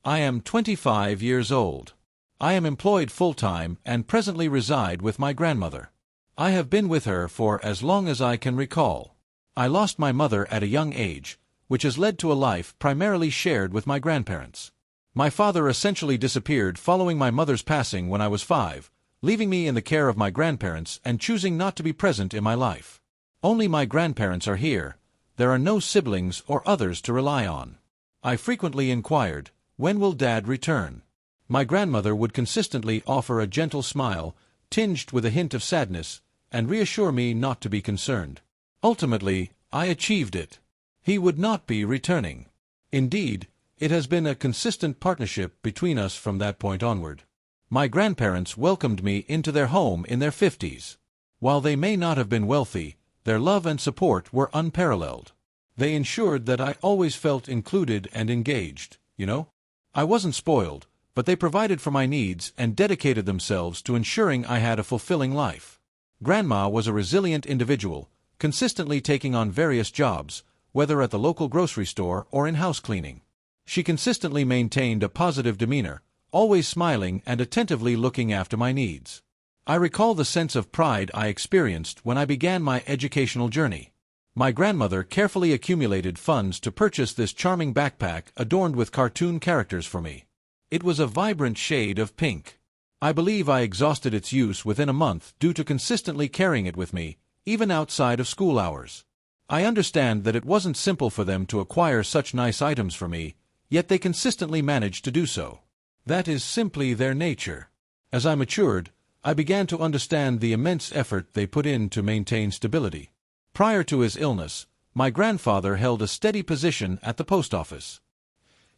I am 25 years old. I am employed full-time and presently reside with my grandmother. I have been with her for as long as I can recall. I lost my mother at a young age, which has led to a life primarily shared with my grandparents. My father essentially disappeared following my mother's passing when I was 5, leaving me in the care of my grandparents and choosing not to be present in my life. Only my grandparents are here. There are no siblings or others to rely on. I frequently inquired, "When will Dad return?" My grandmother would consistently offer a gentle smile, tinged with a hint of sadness, and reassure me not to be concerned. Ultimately, I achieved it. He would not be returning. Indeed, it has been a consistent partnership between us from that point onward. My grandparents welcomed me into their home in their 50s. While they may not have been wealthy, their love and support were unparalleled. They ensured that I always felt included and engaged, I wasn't spoiled, but they provided for my needs and dedicated themselves to ensuring I had a fulfilling life. Grandma was a resilient individual, consistently taking on various jobs, whether at the local grocery store or in house cleaning. She consistently maintained a positive demeanor, always smiling and attentively looking after my needs. I recall the sense of pride I experienced when I began my educational journey. My grandmother carefully accumulated funds to purchase this charming backpack adorned with cartoon characters for me. It was a vibrant shade of pink. I believe I exhausted its use within a month due to consistently carrying it with me, even outside of school hours. I understand that it wasn't simple for them to acquire such nice items for me, yet they consistently managed to do so. That is simply their nature. As I matured, I began to understand the immense effort they put in to maintain stability. Prior to his illness, my grandfather held a steady position at the post office.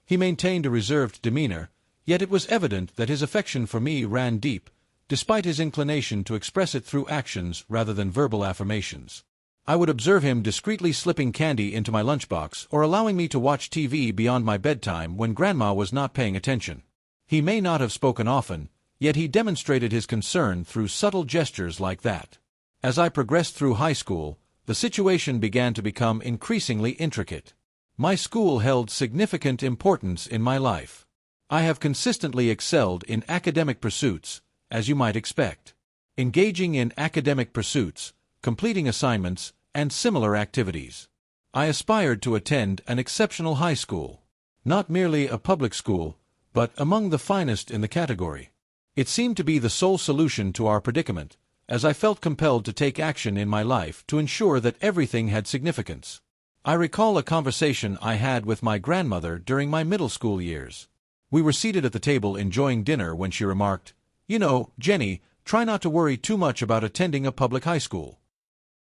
He maintained a reserved demeanor, yet it was evident that his affection for me ran deep, despite his inclination to express it through actions rather than verbal affirmations. I would observe him discreetly slipping candy into my lunchbox or allowing me to watch TV beyond my bedtime when Grandma was not paying attention. He may not have spoken often, yet he demonstrated his concern through subtle gestures like that. As I progressed through high school, the situation began to become increasingly intricate. My school held significant importance in my life. I have consistently excelled in academic pursuits, as you might expect. Engaging in academic pursuits, completing assignments, and similar activities. I aspired to attend an exceptional high school. Not merely a public school, but among the finest in the category. It seemed to be the sole solution to our predicament, as I felt compelled to take action in my life to ensure that everything had significance. I recall a conversation I had with my grandmother during my middle school years. We were seated at the table enjoying dinner when she remarked, "Jenny, try not to worry too much about attending a public high school.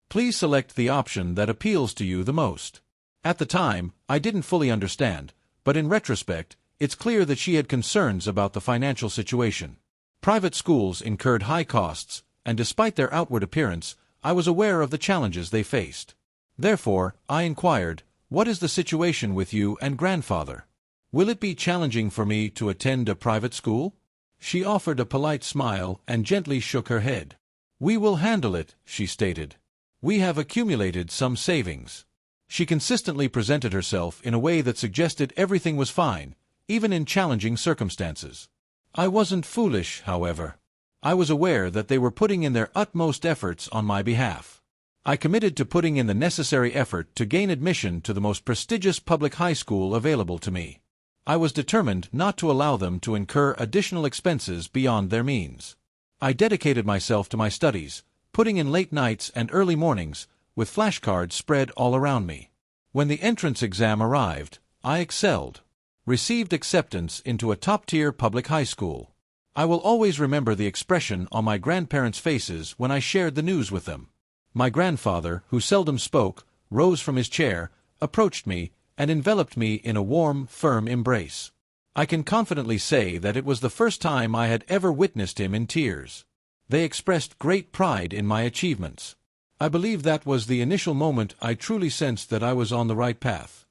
Please select the option that appeals to you the most." At the time, I didn't fully understand, but in retrospect, it's clear that she had concerns about the financial situation. Private schools incurred high costs, and despite their outward appearance, I was aware of the challenges they faced. Therefore, I inquired, "What is the situation with you and grandfather? Will it be challenging for me to attend a private school?" She offered a polite smile and gently shook her head. "We will handle it," she stated. "We have accumulated some savings." She consistently presented herself in a way that suggested everything was fine, even in challenging circumstances. I wasn't foolish, however. I was aware that they were putting in their utmost efforts on my behalf. I committed to putting in the necessary effort to gain admission to the most prestigious public high school available to me. I was determined not to allow them to incur additional expenses beyond their means. I dedicated myself to my studies, putting in late nights and early mornings, with flashcards spread all around me. When the entrance exam arrived, I excelled. Received acceptance into a top-tier public high school. I will always remember the expression on my grandparents' faces when I shared the news with them. My grandfather, who seldom spoke, rose from his chair, approached me, and enveloped me in a warm, firm embrace. I can confidently say that it was the first time I had ever witnessed him in tears. They expressed great pride in my achievements. I believe that was the initial moment I truly sensed that I was on the right path,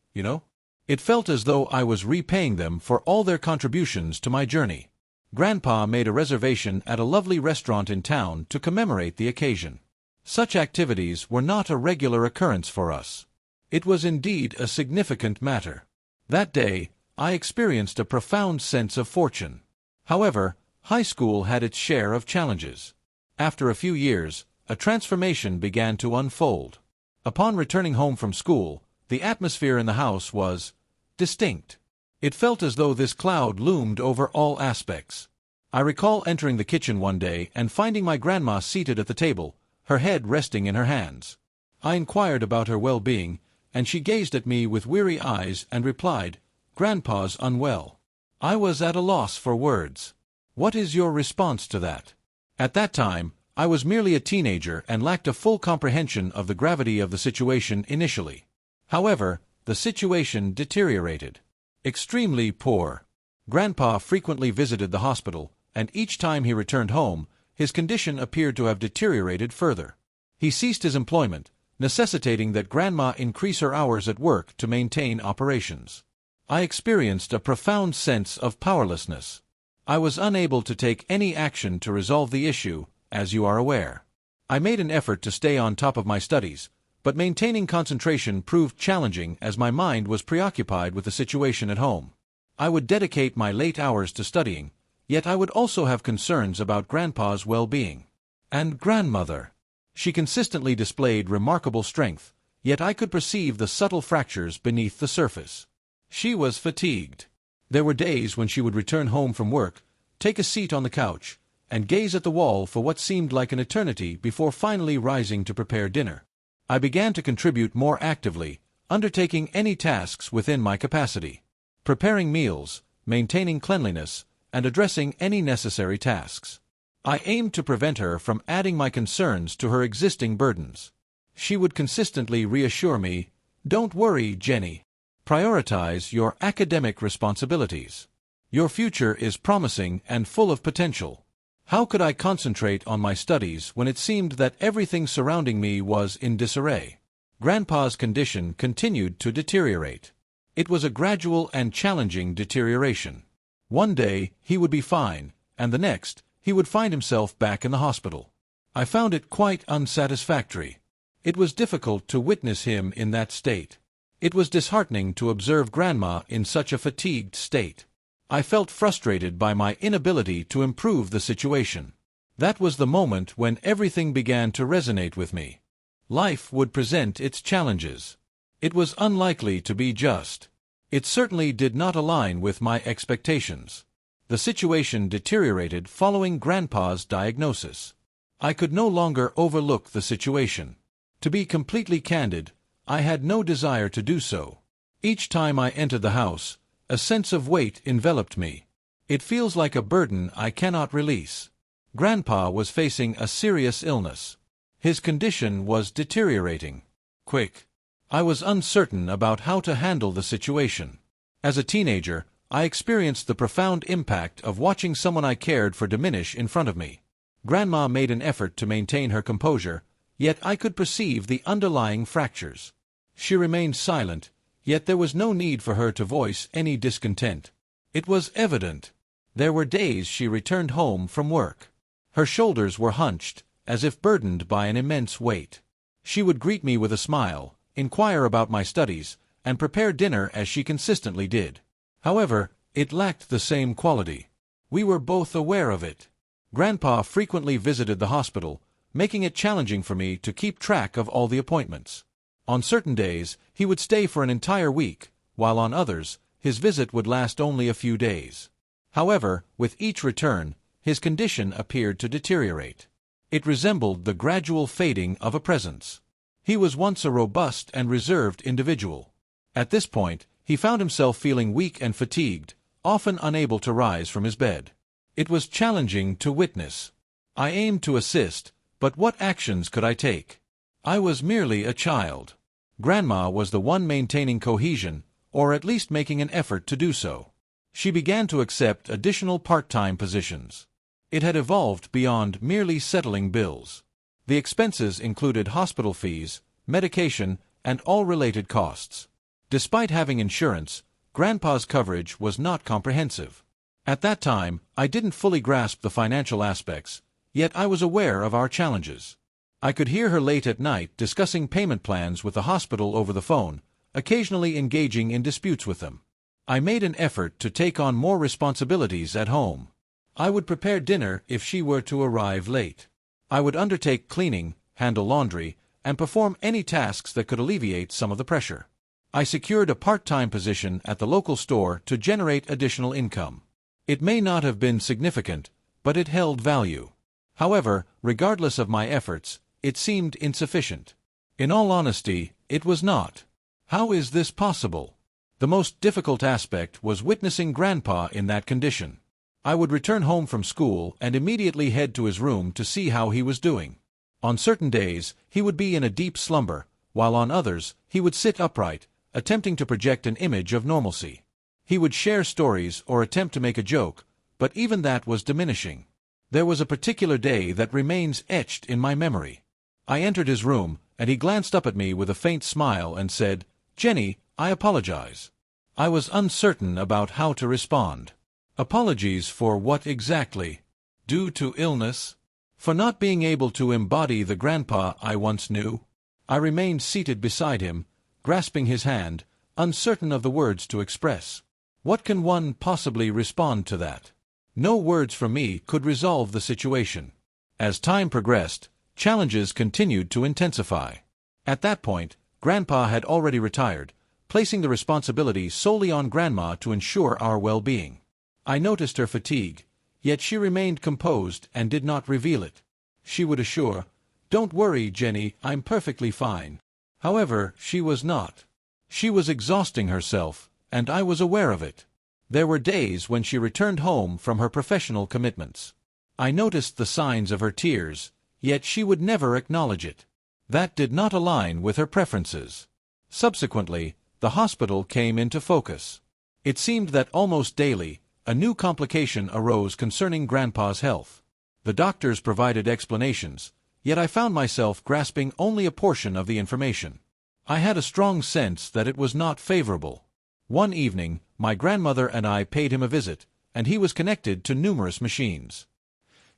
It felt as though I was repaying them for all their contributions to my journey. Grandpa made a reservation at a lovely restaurant in town to commemorate the occasion. Such activities were not a regular occurrence for us. It was indeed a significant matter. That day, I experienced a profound sense of fortune. However, high school had its share of challenges. After a few years, a transformation began to unfold. Upon returning home from school, the atmosphere in the house was distinct. It felt as though this cloud loomed over all aspects. I recall entering the kitchen one day and finding my grandma seated at the table, her head resting in her hands. I inquired about her well-being, and she gazed at me with weary eyes and replied, "Grandpa's unwell." I was at a loss for words. What is your response to that? At that time, I was merely a teenager and lacked a full comprehension of the gravity of the situation initially. However, the situation deteriorated. Extremely poor. Grandpa frequently visited the hospital, and each time he returned home, his condition appeared to have deteriorated further. He ceased his employment, necessitating that Grandma increase her hours at work to maintain operations. I experienced a profound sense of powerlessness. I was unable to take any action to resolve the issue, as you are aware. I made an effort to stay on top of my studies, but maintaining concentration proved challenging as my mind was preoccupied with the situation at home. I would dedicate my late hours to studying, yet I would also have concerns about Grandpa's well-being. And grandmother. She consistently displayed remarkable strength, yet I could perceive the subtle fractures beneath the surface. She was fatigued. There were days when she would return home from work, take a seat on the couch, and gaze at the wall for what seemed like an eternity before finally rising to prepare dinner. I began to contribute more actively, undertaking any tasks within my capacity, preparing meals, maintaining cleanliness, and addressing any necessary tasks. I aimed to prevent her from adding my concerns to her existing burdens. She would consistently reassure me, "Don't worry, Jenny. Prioritize your academic responsibilities. Your future is promising and full of potential." How could I concentrate on my studies when it seemed that everything surrounding me was in disarray? Grandpa's condition continued to deteriorate. It was a gradual and challenging deterioration. One day, he would be fine, and the next, he would find himself back in the hospital. I found it quite unsatisfactory. It was difficult to witness him in that state. It was disheartening to observe Grandma in such a fatigued state. I felt frustrated by my inability to improve the situation. That was the moment when everything began to resonate with me. Life would present its challenges. It was unlikely to be just. It certainly did not align with my expectations. The situation deteriorated following Grandpa's diagnosis. I could no longer overlook the situation. To be completely candid, I had no desire to do so. Each time I entered the house, a sense of weight enveloped me. It feels like a burden I cannot release. Grandpa was facing a serious illness. His condition was deteriorating. Quick. I was uncertain about how to handle the situation. As a teenager, I experienced the profound impact of watching someone I cared for diminish in front of me. Grandma made an effort to maintain her composure, yet I could perceive the underlying fractures. She remained silent, yet there was no need for her to voice any discontent. It was evident. There were days she returned home from work. Her shoulders were hunched, as if burdened by an immense weight. She would greet me with a smile, inquire about my studies, and prepare dinner as she consistently did. However, it lacked the same quality. We were both aware of it. Grandpa frequently visited the hospital, making it challenging for me to keep track of all the appointments. On certain days, he would stay for an entire week, while on others, his visit would last only a few days. However, with each return, his condition appeared to deteriorate. It resembled the gradual fading of a presence. He was once a robust and reserved individual. At this point, he found himself feeling weak and fatigued, often unable to rise from his bed. It was challenging to witness. I aimed to assist, but what actions could I take? I was merely a child. Grandma was the one maintaining cohesion, or at least making an effort to do so. She began to accept additional part-time positions. It had evolved beyond merely settling bills. The expenses included hospital fees, medication, and all related costs. Despite having insurance, Grandpa's coverage was not comprehensive. At that time, I didn't fully grasp the financial aspects, yet I was aware of our challenges. I could hear her late at night discussing payment plans with the hospital over the phone, occasionally engaging in disputes with them. I made an effort to take on more responsibilities at home. I would prepare dinner if she were to arrive late. I would undertake cleaning, handle laundry, and perform any tasks that could alleviate some of the pressure. I secured a part-time position at the local store to generate additional income. It may not have been significant, but it held value. However, regardless of my efforts, it seemed insufficient. In all honesty, it was not. How is this possible? The most difficult aspect was witnessing Grandpa in that condition. I would return home from school and immediately head to his room to see how he was doing. On certain days, he would be in a deep slumber, while on others, he would sit upright, attempting to project an image of normalcy. He would share stories or attempt to make a joke, but even that was diminishing. There was a particular day that remains etched in my memory. I entered his room, and he glanced up at me with a faint smile and said, "Jenny, I apologize." I was uncertain about how to respond. Apologies for what exactly? Due to illness? For not being able to embody the grandpa I once knew? I remained seated beside him, grasping his hand, uncertain of the words to express. What can one possibly respond to that? No words from me could resolve the situation. As time progressed, challenges continued to intensify. At that point, Grandpa had already retired, placing the responsibility solely on Grandma to ensure our well-being. I noticed her fatigue, yet she remained composed and did not reveal it. She would assure, "Don't worry, Jenny, I'm perfectly fine." However, she was not. She was exhausting herself, and I was aware of it. There were days when she returned home from her professional commitments. I noticed the signs of her tears, yet she would never acknowledge it. That did not align with her preferences. Subsequently, the hospital came into focus. It seemed that almost daily, a new complication arose concerning Grandpa's health. The doctors provided explanations, yet I found myself grasping only a portion of the information. I had a strong sense that it was not favorable. One evening, my grandmother and I paid him a visit, and he was connected to numerous machines.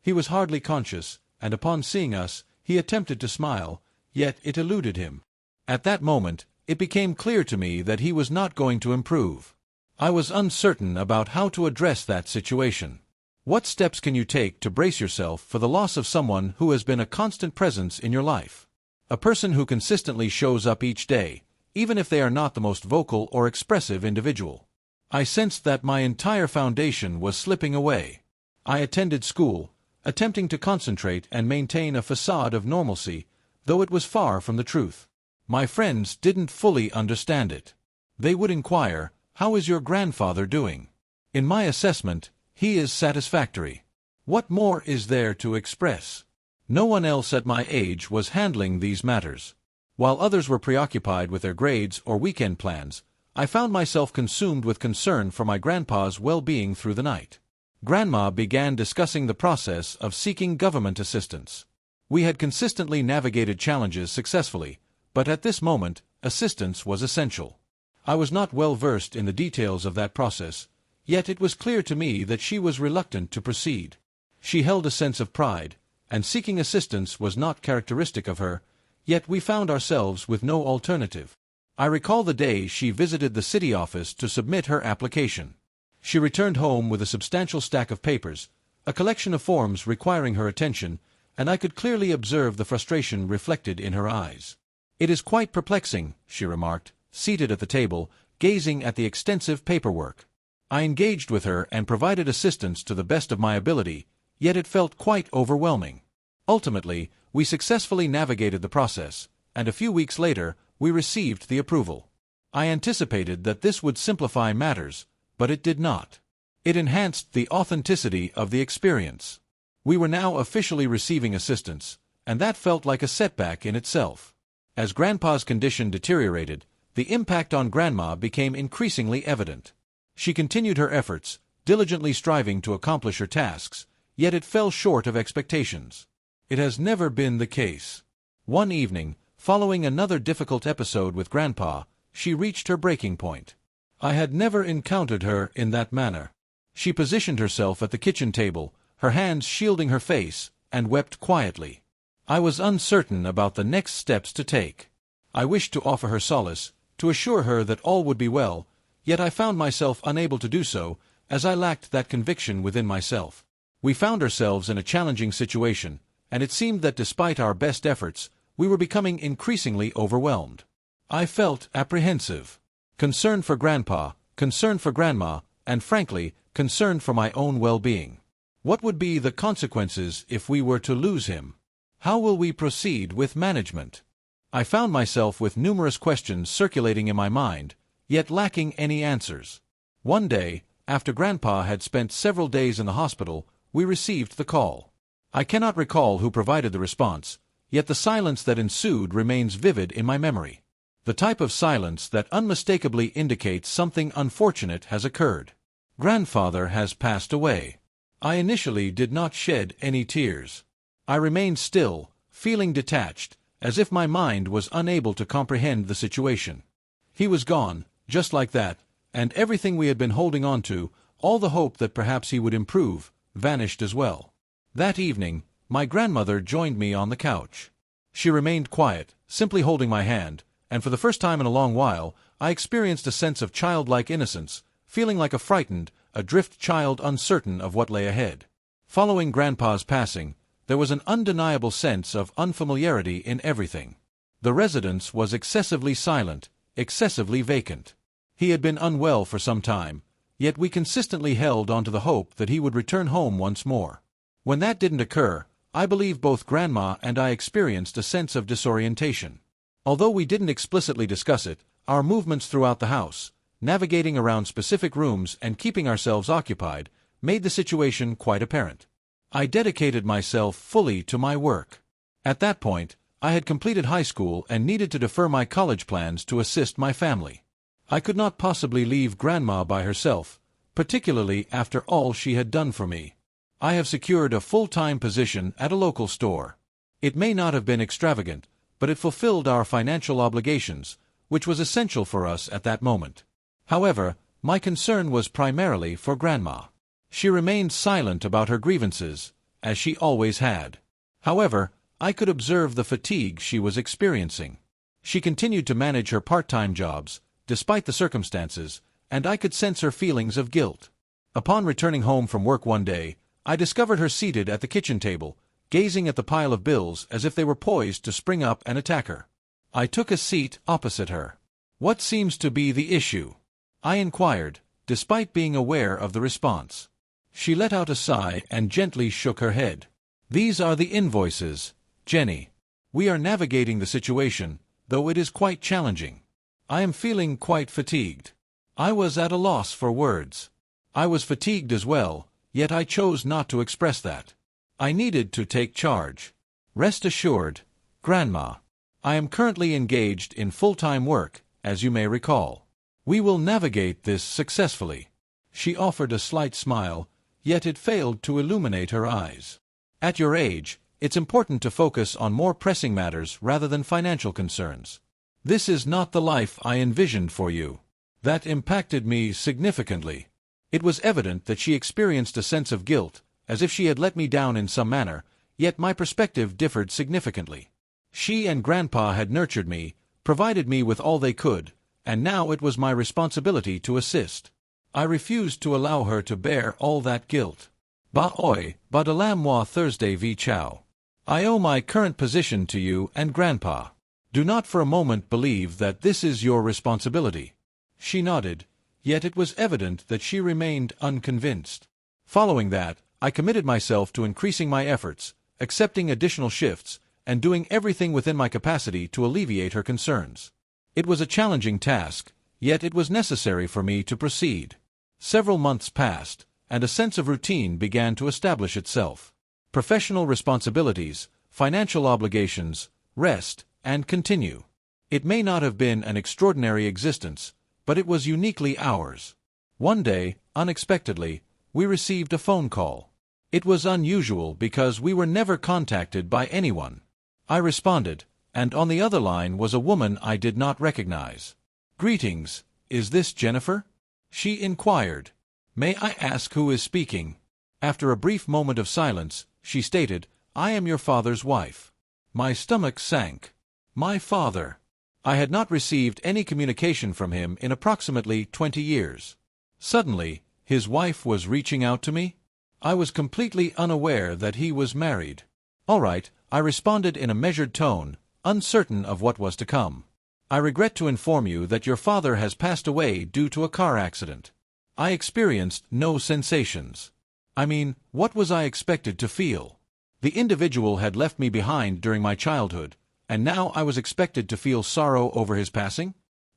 He was hardly conscious, and upon seeing us, he attempted to smile, yet it eluded him. At that moment, it became clear to me that he was not going to improve. I was uncertain about how to address that situation. What steps can you take to brace yourself for the loss of someone who has been a constant presence in your life? A person who consistently shows up each day, even if they are not the most vocal or expressive individual. I sensed that my entire foundation was slipping away. I attended school, attempting to concentrate and maintain a facade of normalcy, though it was far from the truth. My friends didn't fully understand it. They would inquire, "How is your grandfather doing?" In my assessment, he is satisfactory. What more is there to express? No one else at my age was handling these matters. While others were preoccupied with their grades or weekend plans, I found myself consumed with concern for my grandpa's well-being through the night. Grandma began discussing the process of seeking government assistance. We had consistently navigated challenges successfully, but at this moment, assistance was essential. I was not well versed in the details of that process, yet it was clear to me that she was reluctant to proceed. She held a sense of pride, and seeking assistance was not characteristic of her, yet we found ourselves with no alternative. I recall the day she visited the city office to submit her application. She returned home with a substantial stack of papers, a collection of forms requiring her attention, and I could clearly observe the frustration reflected in her eyes. "It is quite perplexing," she remarked, seated at the table, gazing at the extensive paperwork. I engaged with her and provided assistance to the best of my ability, yet it felt quite overwhelming. Ultimately, we successfully navigated the process, and a few weeks later, we received the approval. I anticipated that this would simplify matters, but it did not. It enhanced the authenticity of the experience. We were now officially receiving assistance, and that felt like a setback in itself. As Grandpa's condition deteriorated, the impact on Grandma became increasingly evident. She continued her efforts, diligently striving to accomplish her tasks, yet it fell short of expectations. It has never been the case. One evening, following another difficult episode with Grandpa, she reached her breaking point. I had never encountered her in that manner. She positioned herself at the kitchen table, her hands shielding her face, and wept quietly. I was uncertain about the next steps to take. I wished to offer her solace, to assure her that all would be well, Yet I found myself unable to do so, as I lacked that conviction within myself. We found ourselves in a challenging situation, and it seemed that despite our best efforts, we were becoming increasingly overwhelmed. I felt apprehensive. Concern for Grandpa, concern for Grandma, and frankly, concern for my own well-being. What would be the consequences if we were to lose him? How will we proceed with management? I found myself with numerous questions circulating in my mind, yet lacking any answers. One day, after Grandpa had spent several days in the hospital, we received the call. I cannot recall who provided the response, yet the silence that ensued remains vivid in my memory. The type of silence that unmistakably indicates something unfortunate has occurred. Grandfather has passed away. I initially did not shed any tears. I remained still, feeling detached, as if my mind was unable to comprehend the situation. He was gone, just like that, and everything we had been holding on to, all the hope that perhaps he would improve, vanished as well. That evening, my grandmother joined me on the couch. She remained quiet, simply holding my hand, and for the first time in a long while, I experienced a sense of childlike innocence, feeling like a frightened, adrift child uncertain of what lay ahead. Following Grandpa's passing, there was an undeniable sense of unfamiliarity in everything. The residence was excessively silent, excessively vacant. He had been unwell for some time, yet we consistently held on to the hope that he would return home once more. When that didn't occur, I believe both Grandma and I experienced a sense of disorientation. Although we didn't explicitly discuss it, our movements throughout the house, navigating around specific rooms and keeping ourselves occupied, made the situation quite apparent. I dedicated myself fully to my work. At that point, I had completed high school and needed to defer my college plans to assist my family. I could not possibly leave Grandma by herself, particularly after all she had done for me. I have secured a full-time position at a local store. It may not have been extravagant, but it fulfilled our financial obligations, which was essential for us at that moment. However, my concern was primarily for Grandma. She remained silent about her grievances, as she always had. However, I could observe the fatigue she was experiencing. She continued to manage her part-time jobs, despite the circumstances, and I could sense her feelings of guilt. Upon returning home from work one day, I discovered her seated at the kitchen table, gazing at the pile of bills as if they were poised to spring up and attack her. I took a seat opposite her. "What seems to be the issue?" I inquired, despite being aware of the response. She let out a sigh and gently shook her head. "These are the invoices, Jenny. We are navigating the situation, though it is quite challenging. I am feeling quite fatigued." I was at a loss for words. I was fatigued as well, yet I chose not to express that. I needed to take charge. "Rest assured, Grandma. I am currently engaged in full-time work, as you may recall. We will navigate this successfully." She offered a slight smile, yet it failed to illuminate her eyes. "At your age, it's important to focus on more pressing matters rather than financial concerns. This is not the life I envisioned for you." That impacted me significantly. It was evident that she experienced a sense of guilt, as if she had let me down in some manner, yet my perspective differed significantly. She and Grandpa had nurtured me, provided me with all they could, and now it was my responsibility to assist. I refused to allow her to bear all that guilt. "Ba oi, ba de la moi Thursday v chow. I owe my current position to you and Grandpa. Do not for a moment believe that this is your responsibility." She nodded, yet it was evident that she remained unconvinced. Following that, I committed myself to increasing my efforts, accepting additional shifts, and doing everything within my capacity to alleviate her concerns. It was a challenging task, yet it was necessary for me to proceed. Several months passed, and a sense of routine began to establish itself. Professional responsibilities, financial obligations, rest, and continue. It may not have been an extraordinary existence, but it was uniquely ours. One day, unexpectedly, we received a phone call. It was unusual because we were never contacted by anyone. I responded, and on the other line was a woman I did not recognize. "Greetings, is this Jennifer?" she inquired. "May I ask who is speaking?" After a brief moment of silence, she stated, "I am your father's wife." My stomach sank. My father. I had not received any communication from him in approximately 20 years. Suddenly, his wife was reaching out to me? I was completely unaware that he was married. "All right," I responded in a measured tone, uncertain of what was to come. "I regret to inform you that your father has passed away due to a car accident." I experienced no sensations. I mean, what was I expected to feel? The individual had left me behind during my childhood, and now I was expected to feel sorrow over his passing?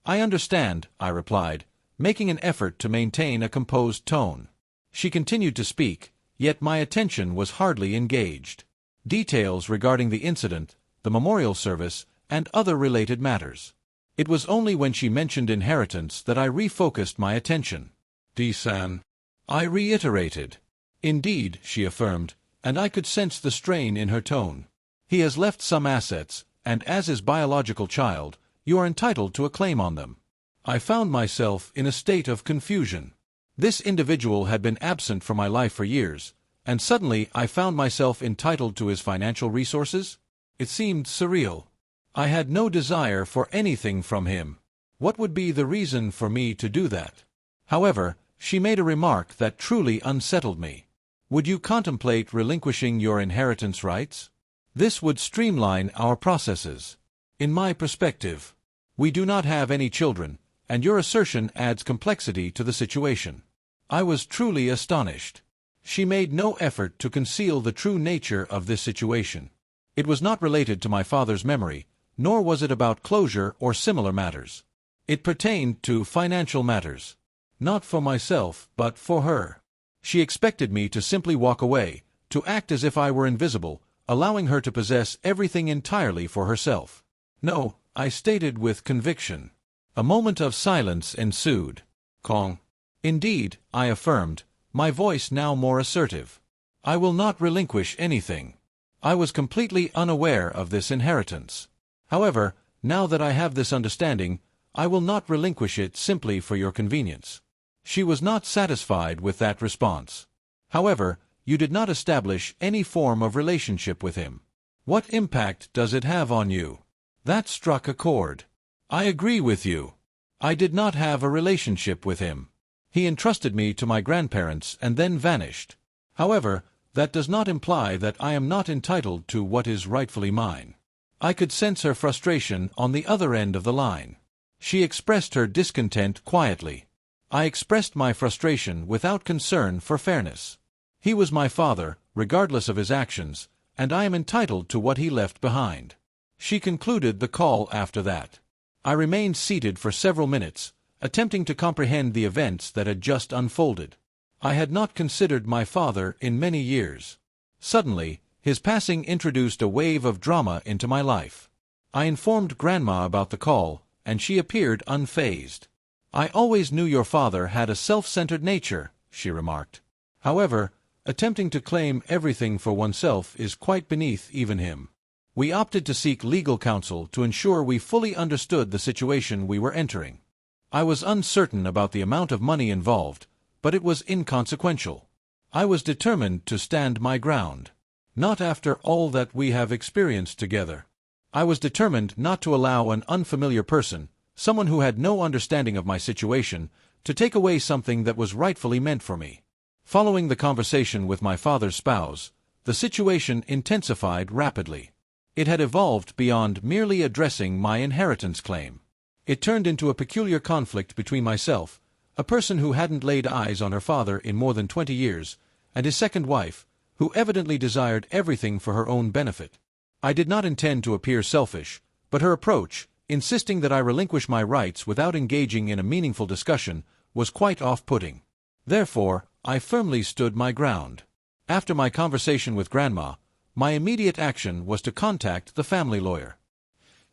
"I understand," I replied, making an effort to maintain a composed tone. She continued to speak, yet my attention was hardly engaged. Details regarding the incident, the memorial service, and other related matters. It was only when she mentioned inheritance that I refocused my attention. "D-san," I reiterated. "Indeed," she affirmed, and I could sense the strain in her tone. "He has left some assets, and as his biological child, you are entitled to a claim on them." I found myself in a state of confusion. This individual had been absent from my life for years, and suddenly I found myself entitled to his financial resources? It seemed surreal. I had no desire for anything from him. What would be the reason for me to do that? However, she made a remark that truly unsettled me. "Would you contemplate relinquishing your inheritance rights? This would streamline our processes. In my perspective, we do not have any children, and your assertion adds complexity to the situation." I was truly astonished. She made no effort to conceal the true nature of this situation. It was not related to my father's memory, nor was it about closure or similar matters. It pertained to financial matters. Not for myself, but for her. She expected me to simply walk away, to act as if I were invisible, allowing her to possess everything entirely for herself. "No," I stated with conviction. A moment of silence ensued. "Kong." "Indeed," I affirmed, my voice now more assertive. "I will not relinquish anything. I was completely unaware of this inheritance. However, now that I have this understanding, I will not relinquish it simply for your convenience." She was not satisfied with that response. "However, you did not establish any form of relationship with him. What impact does it have on you?" That struck a chord. "I agree with you. I did not have a relationship with him. He entrusted me to my grandparents and then vanished. However, that does not imply that I am not entitled to what is rightfully mine." I could sense her frustration on the other end of the line. She expressed her discontent quietly. I expressed my frustration without concern for fairness. He was my father, regardless of his actions, and I am entitled to what he left behind. She concluded the call after that. I remained seated for several minutes, attempting to comprehend the events that had just unfolded. I had not considered my father in many years. Suddenly, his passing introduced a wave of drama into my life. I informed Grandma about the call, and she appeared unfazed. "I always knew your father had a self-centered nature," she remarked. "However, attempting to claim everything for oneself is quite beneath even him." We opted to seek legal counsel to ensure we fully understood the situation we were entering. I was uncertain about the amount of money involved, but it was inconsequential. I was determined to stand my ground. Not after all that we have experienced together. I was determined not to allow an unfamiliar person, someone who had no understanding of my situation, to take away something that was rightfully meant for me. Following the conversation with my father's spouse, the situation intensified rapidly. It had evolved beyond merely addressing my inheritance claim. It turned into a peculiar conflict between myself, a person who hadn't laid eyes on her father in more than 20 years, and his second wife, who evidently desired everything for her own benefit. I did not intend to appear selfish, but her approach, insisting that I relinquish my rights without engaging in a meaningful discussion, was quite off-putting. Therefore, I firmly stood my ground. After my conversation with Grandma, my immediate action was to contact the family lawyer.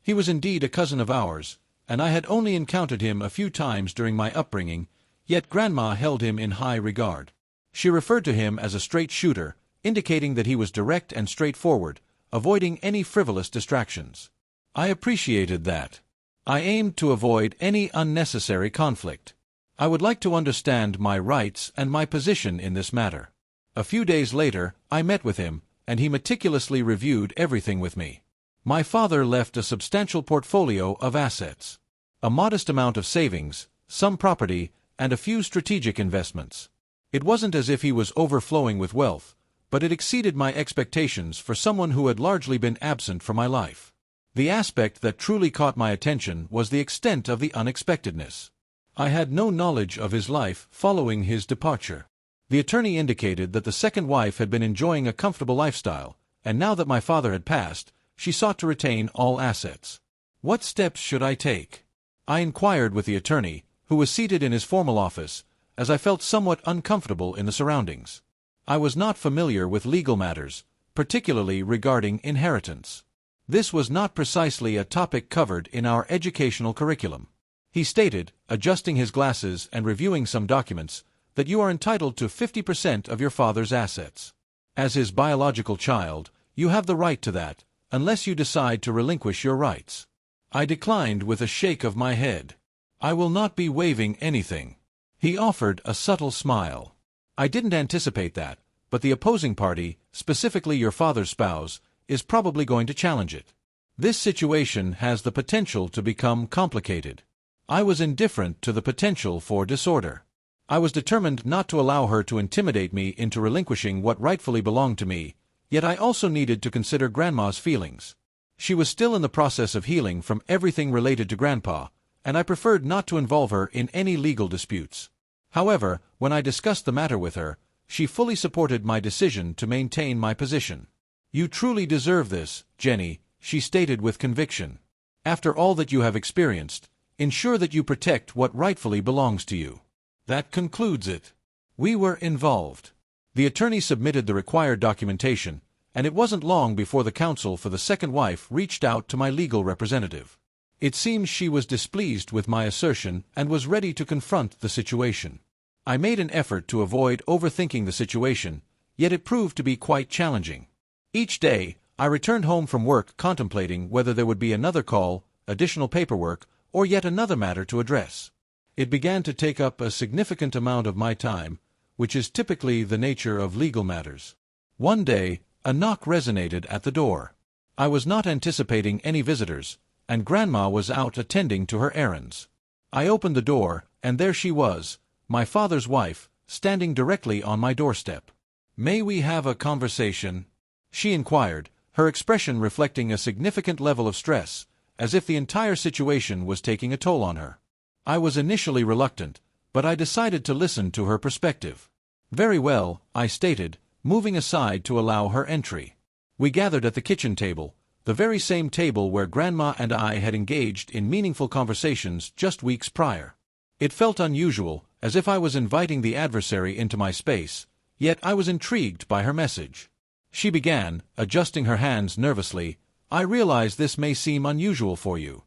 He was indeed a cousin of ours, and I had only encountered him a few times during my upbringing, yet Grandma held him in high regard. She referred to him as a straight shooter, indicating that he was direct and straightforward, avoiding any frivolous distractions. I appreciated that. I aimed to avoid any unnecessary conflict. I would like to understand my rights and my position in this matter. A few days later, I met with him, and he meticulously reviewed everything with me. My father left a substantial portfolio of assets. A modest amount of savings, some property, and a few strategic investments. It wasn't as if he was overflowing with wealth, but it exceeded my expectations for someone who had largely been absent from my life. The aspect that truly caught my attention was the extent of the unexpectedness. I had no knowledge of his life following his departure. The attorney indicated that the second wife had been enjoying a comfortable lifestyle, and now that my father had passed, she sought to retain all assets. What steps should I take? I inquired with the attorney, who was seated in his formal office, as I felt somewhat uncomfortable in the surroundings. I was not familiar with legal matters, particularly regarding inheritance. This was not precisely a topic covered in our educational curriculum. He stated, adjusting his glasses and reviewing some documents, that you are entitled to 50% of your father's assets. As his biological child, you have the right to that, unless you decide to relinquish your rights. I declined with a shake of my head. I will not be waiving anything. He offered a subtle smile. I didn't anticipate that, but the opposing party, specifically your father's spouse, is probably going to challenge it. This situation has the potential to become complicated. I was indifferent to the potential for disorder. I was determined not to allow her to intimidate me into relinquishing what rightfully belonged to me, yet I also needed to consider Grandma's feelings. She was still in the process of healing from everything related to Grandpa, and I preferred not to involve her in any legal disputes. However, when I discussed the matter with her, she fully supported my decision to maintain my position. You truly deserve this, Jenny, she stated with conviction. After all that you have experienced, ensure that you protect what rightfully belongs to you. That concludes it. We were involved. The attorney submitted the required documentation, and it wasn't long before the counsel for the second wife reached out to my legal representative. It seems she was displeased with my assertion and was ready to confront the situation. I made an effort to avoid overthinking the situation, yet it proved to be quite challenging. Each day, I returned home from work contemplating whether there would be another call, additional paperwork, or yet another matter to address. It began to take up a significant amount of my time, which is typically the nature of legal matters. One day, a knock resonated at the door. I was not anticipating any visitors, and Grandma was out attending to her errands. I opened the door, and there she was, my father's wife, standing directly on my doorstep. "May we have a conversation?" she inquired, her expression reflecting a significant level of stress, as if the entire situation was taking a toll on her. I was initially reluctant, but I decided to listen to her perspective. "Very well," I stated, moving aside to allow her entry. We gathered at the kitchen table, the very same table where Grandma and I had engaged in meaningful conversations just weeks prior. It felt unusual, as if I was inviting the adversary into my space, yet I was intrigued by her message. She began, adjusting her hands nervously. "I realize this may seem unusual for you.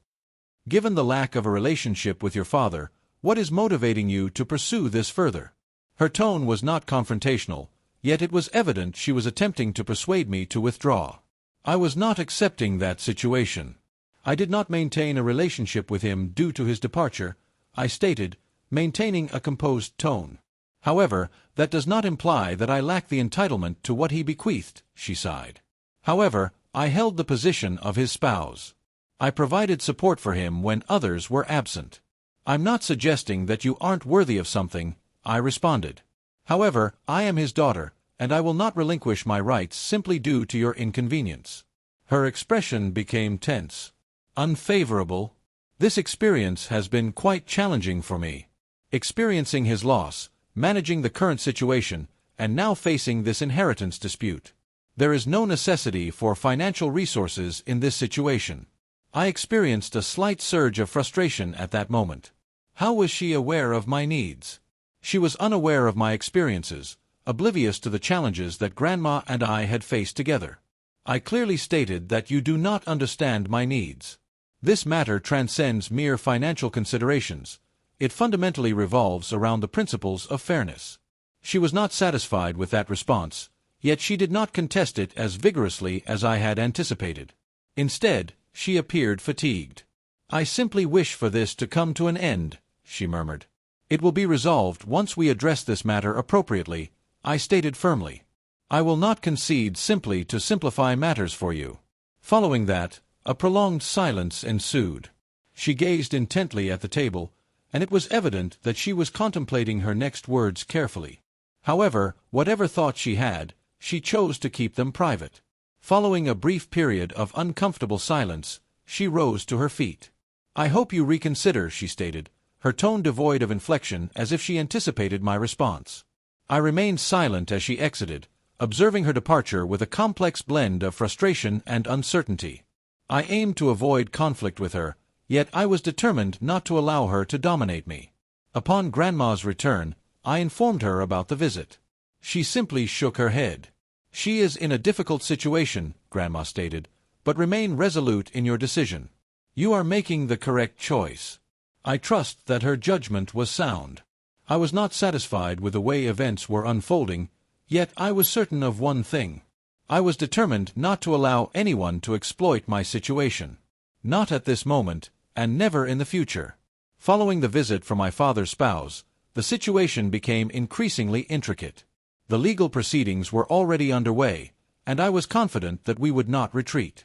Given the lack of a relationship with your father, what is motivating you to pursue this further?" Her tone was not confrontational, yet it was evident she was attempting to persuade me to withdraw. I was not accepting that situation. I did not maintain a relationship with him due to his departure, I stated, maintaining a composed tone. "However, that does not imply that I lack the entitlement to what he bequeathed," she sighed. "However, I held the position of his spouse. I provided support for him when others were absent. I'm not suggesting that you aren't worthy of something," I responded. "However, I am his daughter, and I will not relinquish my rights simply due to your inconvenience." Her expression became tense. "Unfavorable? This experience has been quite challenging for me. Experiencing his loss, managing the current situation, and now facing this inheritance dispute. There is no necessity for financial resources in this situation." I experienced a slight surge of frustration at that moment. How was she aware of my needs? She was unaware of my experiences, oblivious to the challenges that Grandma and I had faced together. I clearly stated that you do not understand my needs. This matter transcends mere financial considerations. It fundamentally revolves around the principles of fairness. She was not satisfied with that response, yet she did not contest it as vigorously as I had anticipated. Instead, she appeared fatigued. "I simply wish for this to come to an end," she murmured. "It will be resolved once we address this matter appropriately," I stated firmly. "I will not concede simply to simplify matters for you." Following that, A prolonged silence ensued. She gazed intently at the table, and it was evident that she was contemplating her next words carefully. However, whatever thoughts she had, she chose to keep them private. Following a brief period of uncomfortable silence, she rose to her feet. "I hope you reconsider," she stated, her tone devoid of inflection as if she anticipated my response. I remained silent as she exited, observing her departure with a complex blend of frustration and uncertainty. I aimed to avoid conflict with her, yet I was determined not to allow her to dominate me. Upon Grandma's return, I informed her about the visit. She simply shook her head. "She is in a difficult situation," Grandma stated, "but remain resolute in your decision. You are making the correct choice." I trust that her judgment was sound. I was not satisfied with the way events were unfolding, yet I was certain of one thing. I was determined not to allow anyone to exploit my situation. Not at this moment, and never in the future. Following the visit from my father's spouse, the situation became increasingly intricate. The legal proceedings were already underway, and I was confident that we would not retreat.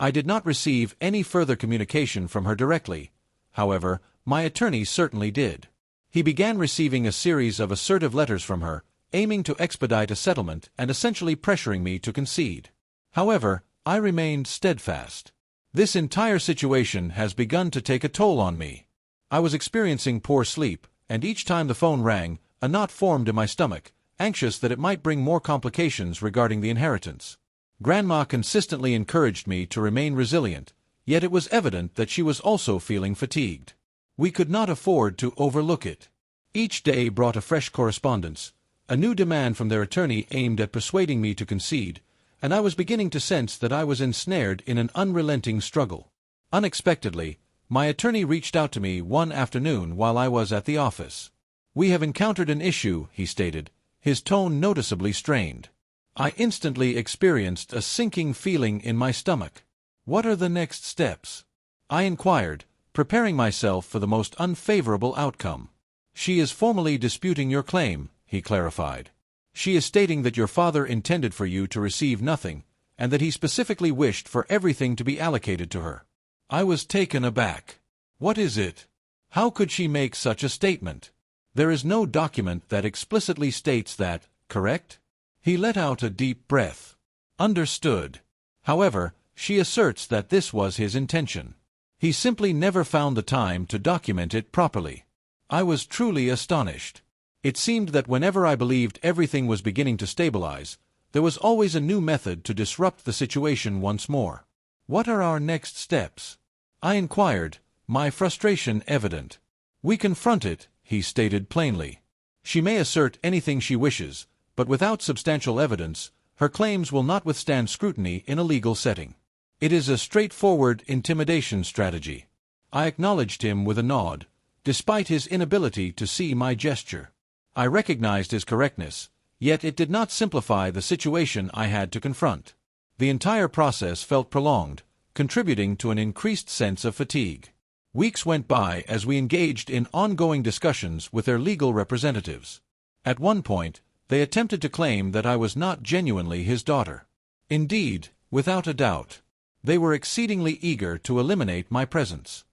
I did not receive any further communication from her directly. However, my attorney certainly did. He began receiving a series of assertive letters from her, aiming to expedite a settlement and essentially pressuring me to concede. However, I remained steadfast. This entire situation has begun to take a toll on me. I was experiencing poor sleep, and each time the phone rang, a knot formed in my stomach, anxious that it might bring more complications regarding the inheritance. Grandma consistently encouraged me to remain resilient, yet it was evident that she was also feeling fatigued. We could not afford to overlook it. Each day brought a fresh correspondence, a new demand from their attorney aimed at persuading me to concede, and I was beginning to sense that I was ensnared in an unrelenting struggle. Unexpectedly, my attorney reached out to me one afternoon while I was at the office. "We have encountered an issue," he stated, his tone noticeably strained. I instantly experienced a sinking feeling in my stomach. "What are the next steps?" I inquired, preparing myself for the most unfavorable outcome. "She is formally disputing your claim," he clarified. "She is stating that your father intended for you to receive nothing, and that he specifically wished for everything to be allocated to her." I was taken aback. "What is it? How could she make such a statement? There is no document that explicitly states that, correct?" He let out a deep breath. "Understood. However, she asserts that this was his intention. He simply never found the time to document it properly." I was truly astonished. It seemed that whenever I believed everything was beginning to stabilize, there was always a new method to disrupt the situation once more. "What are our next steps?" I inquired, my frustration evident. "We confront it," he stated plainly. "She may assert anything she wishes, but without substantial evidence, her claims will not withstand scrutiny in a legal setting. It is a straightforward intimidation strategy." I acknowledged him with a nod, despite his inability to see my gesture. I recognized his correctness, yet it did not simplify the situation I had to confront. The entire process felt prolonged, contributing to an increased sense of fatigue. Weeks went by as we engaged in ongoing discussions with their legal representatives. At one point, they attempted to claim that I was not genuinely his daughter. Indeed, without a doubt, they were exceedingly eager to eliminate my presence.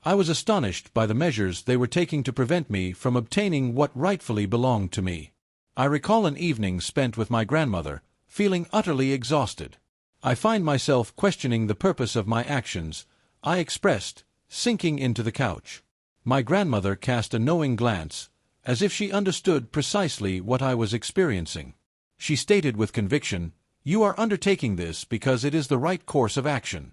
I was astonished by the measures they were taking to prevent me from obtaining what rightfully belonged to me. I recall an evening spent with my grandmother, feeling utterly exhausted. "I find myself questioning the purpose of my actions," I expressed, sinking into the couch. My grandmother cast a knowing glance, as if she understood precisely what I was experiencing. She stated with conviction, "You are undertaking this because it is the right course of action.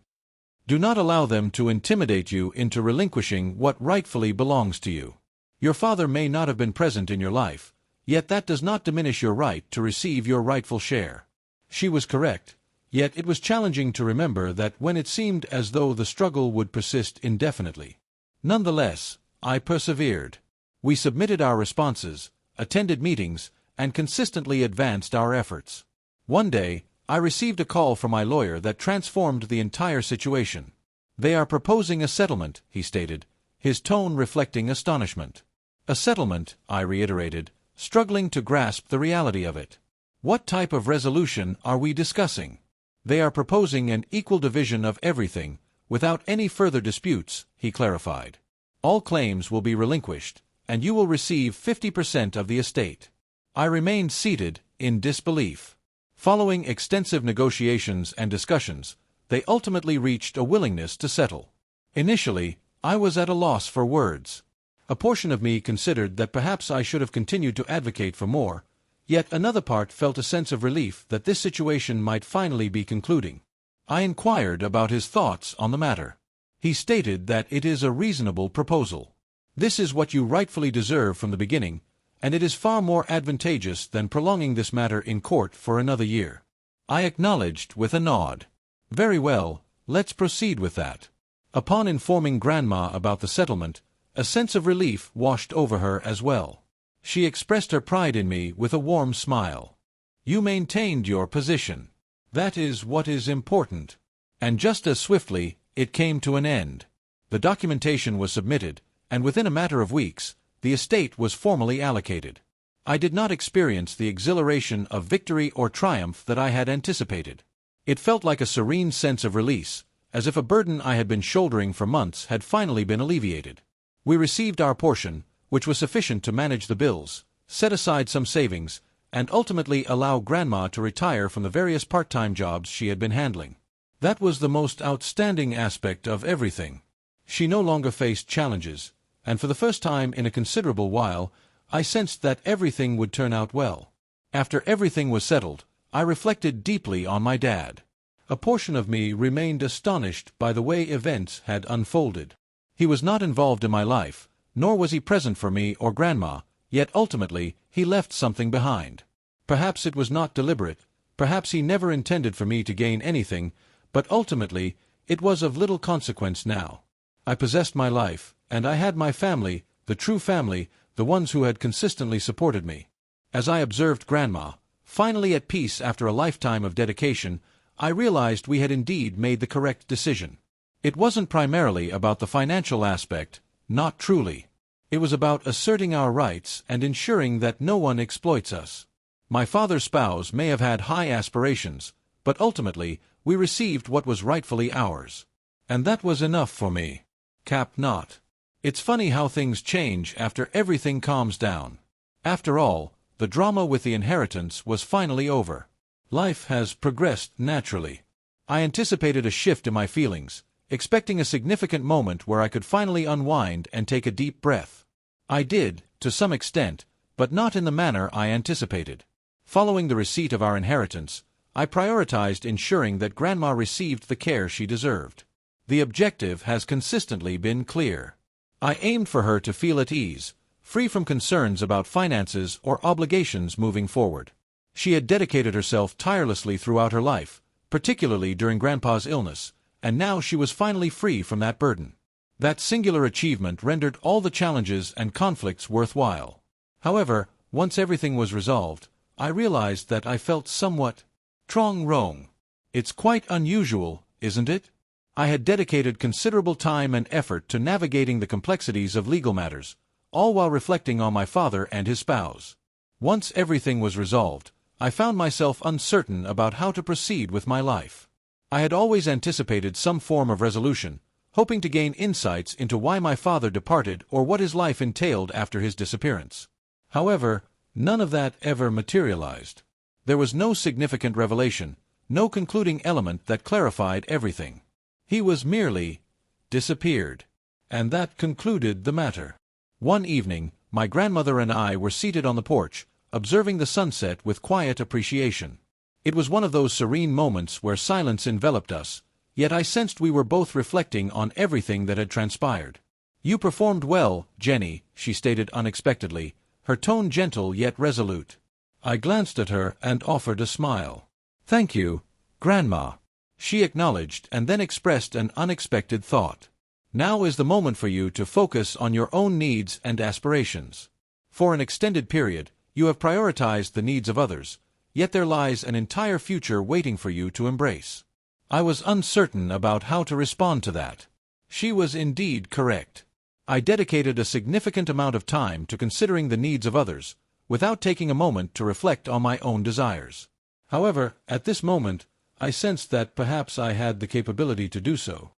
Do not allow them to intimidate you into relinquishing what rightfully belongs to you. Your father may not have been present in your life, yet that does not diminish your right to receive your rightful share." She was correct, yet it was challenging to remember that when it seemed as though the struggle would persist indefinitely. Nonetheless, I persevered. We submitted our responses, attended meetings, and consistently advanced our efforts. One day, I received a call from my lawyer that transformed the entire situation. "They are proposing a settlement," he stated, his tone reflecting astonishment. "A settlement," I reiterated, struggling to grasp the reality of it. "What type of resolution are we discussing?" "They are proposing an equal division of everything, Without any further disputes, he clarified. All claims will be relinquished, and you will receive 50% of the estate. I remained seated, in disbelief. Following extensive negotiations and discussions, they ultimately reached a willingness to settle. Initially, I was at a loss for words. A portion of me considered that perhaps I should have continued to advocate for more, yet another part felt a sense of relief that this situation might finally be concluding. I inquired about his thoughts on the matter. He stated that it is a reasonable proposal. This is what you rightfully deserve from the beginning, and it is far more advantageous than prolonging this matter in court for another year. I acknowledged with a nod. Very well, let's proceed with that. Upon informing Grandma about the settlement, a sense of relief washed over her as well. She expressed her pride in me with a warm smile. You maintained your position. That is what is important. And just as swiftly, it came to an end. The documentation was submitted, and within a matter of weeks, the estate was formally allocated. I did not experience the exhilaration of victory or triumph that I had anticipated. It felt like a serene sense of release, as if a burden I had been shouldering for months had finally been alleviated. We received our portion, which was sufficient to manage the bills, set aside some savings, and ultimately allow Grandma to retire from the various part-time jobs she had been handling. That was the most outstanding aspect of everything. She no longer faced challenges, and for the first time in a considerable while, I sensed that everything would turn out well. After everything was settled, I reflected deeply on my dad. A portion of me remained astonished by the way events had unfolded. He was not involved in my life, nor was he present for me or Grandma, yet ultimately he left something behind. Perhaps it was not deliberate, perhaps he never intended for me to gain anything, but ultimately it was of little consequence now. I possessed my life, and I had my family, the true family, the ones who had consistently supported me. As I observed Grandma, finally at peace after a lifetime of dedication, I realized we had indeed made the correct decision. It wasn't primarily about the financial aspect, not truly. It was about asserting our rights and ensuring that no one exploits us. My father's spouse may have had high aspirations, but ultimately we received what was rightfully ours. And that was enough for me. Cap not. It's funny how things change after everything calms down. After all, the drama with the inheritance was finally over. Life has progressed naturally. I anticipated a shift in my feelings, expecting a significant moment where I could finally unwind and take a deep breath. I did, to some extent, but not in the manner I anticipated. Following the receipt of our inheritance, I prioritized ensuring that Grandma received the care she deserved. The objective has consistently been clear. I aimed for her to feel at ease, free from concerns about finances or obligations moving forward. She had dedicated herself tirelessly throughout her life, particularly during Grandpa's illness, and now she was finally free from that burden. That singular achievement rendered all the challenges and conflicts worthwhile. However, once everything was resolved, I realized that I felt somewhat wrong. It's quite unusual, isn't it? I had dedicated considerable time and effort to navigating the complexities of legal matters, all while reflecting on my father and his spouse. Once everything was resolved, I found myself uncertain about how to proceed with my life. I had always anticipated some form of resolution, hoping to gain insights into why my father departed or what his life entailed after his disappearance. However, none of that ever materialized. There was no significant revelation, no concluding element that clarified everything. He was merely disappeared. And that concluded the matter. One evening, my grandmother and I were seated on the porch, observing the sunset with quiet appreciation. It was one of those serene moments where silence enveloped us, yet I sensed we were both reflecting on everything that had transpired. "You performed well, Jenny," she stated unexpectedly, her tone gentle yet resolute. I glanced at her and offered a smile. "Thank you, Grandma," she acknowledged and then expressed an unexpected thought. "Now is the moment for you to focus on your own needs and aspirations. For an extended period, you have prioritized the needs of others, yet there lies an entire future waiting for you to embrace." I was uncertain about how to respond to that. She was indeed correct. I dedicated a significant amount of time to considering the needs of others, without taking a moment to reflect on my own desires. However, at this moment, I sensed that perhaps I had the capability to do so.